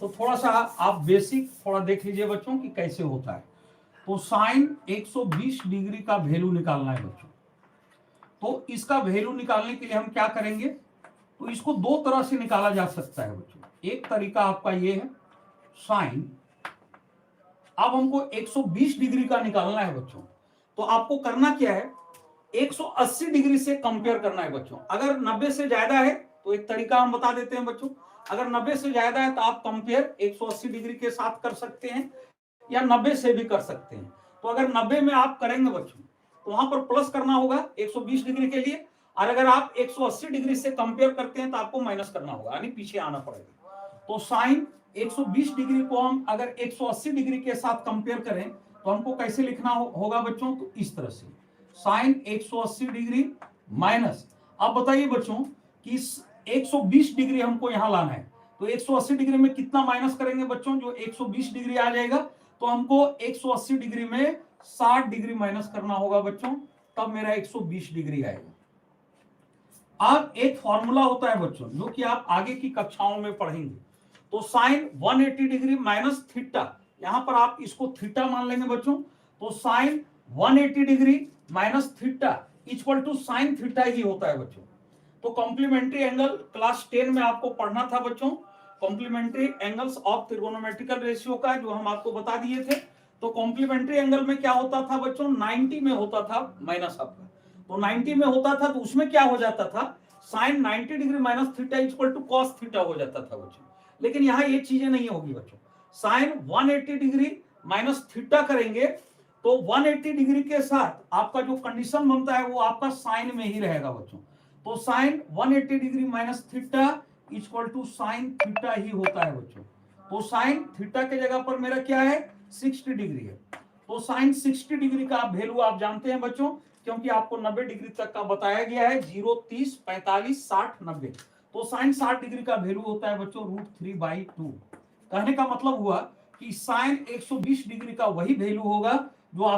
तो थोड़ा सा आप बेसिक थोड़ा देख लीजिए बच्चों कि कैसे होता है। तो साइन 120 डिग्री का वैल्यू निकालना है बच्चों। तो इसका वैल्यू निकालने के लिए हम क्या करेंगे, तो इसको दो तरह से निकाला जा सकता है बच्चों। एक तरीका आपका ये है साइन, अब हमको 120 डिग्री का निकालना है बच्चों। तो आपको करना क्या है, 180 डिग्री से कंपेयर करना है बच्चों। अगर 90 से ज्यादा है तो एक तरीका हम बता देते हैं बच्चों, अगर 90 से ज्यादा है तो आप कंपेयर 180 डिग्री के साथ कर सकते हैं या 90 से भी कर सकते हैं। तो अगर 90 में आप करेंगे बच्चों तो वहां पर प्लस करना होगा 120 डिग्री के लिए, और अगर आप 180 डिग्री से कंपेयर करते हैं तो आपको माइनस करना होगा, यानी पीछे आना पड़ेगा। तो साइन 120 डिग्री को हम अगर 180 डिग्री के साथ कंपेयर करें तो हमको कैसे लिखना होगा बच्चों, तो इस तरह से साइन 180 डिग्री माइनस, अब बताइए बच्चों कि 120 डिग्री हमको यहां लाना है, तो 180 डिग्री में कितना माइनस करेंगे बच्चों, जो 120 डिग्री आ जाएगा, तो हमको 180 डिग्री में 60 डिग्री माइनस करना होगा बच्चों, तब मेरा 120 डिग्री आएगा। अब एक फॉर्मूला होता है बच्चों जो कि आप आगे की कक्षाओं में पढ़ेंगे। तो साइन 180 डिग्री माइनस थीटा, यहां पर आप इसको थीटा मान लेंगे बच्चों। तो sine 180 degree minus theta equal to sine theta ही होता है बच्चों। तो कॉम्प्लीमेंट्री एंगल क्लास 10 में आपको पढ़ना था बच्चों, कॉम्प्लीमेंट्री एंगल्स ऑफ त्रिकोणोमेट्रिकल रेशियो का, जो हम आपको बता दिए थे। तो कॉम्प्लीमेंट्री एंगल में क्या होता था बच्चों, 90 में होता था माइनस आपका, तो 90 में होता था तो उसमें क्या हो जाता था, sine 90 degree minus theta equal to cos theta हो जाता था बच्चों। लेकिन यहां ये चीजें नहीं होगी बच्चों, साइन 180 डिग्री माइनस थीटा करेंगे तो 180 डिग्री के साथ आपका जो कंडीशन बनता है वो आपका साइन में ही रहेगा बच्चों। तो sine 180 degree minus theta equal to sine theta ही होता है बच्चों। तो साइन थीटा के जगह पर मेरा क्या है, 60 डिग्री है। तो साइन 60 डिग्री का वैल्यू आप जानते हैं बच्चों, क्योंकि आपको 90 डिग्री तक का बताया गया है, 0, 30, 45, 60, 90। तो साइन 60 डिग्री का वैल्यू होता है बच्चों √3/2। कहने का मतलब हुआ कि साइन 120 डिग्री का वही वैल्यू होगा जो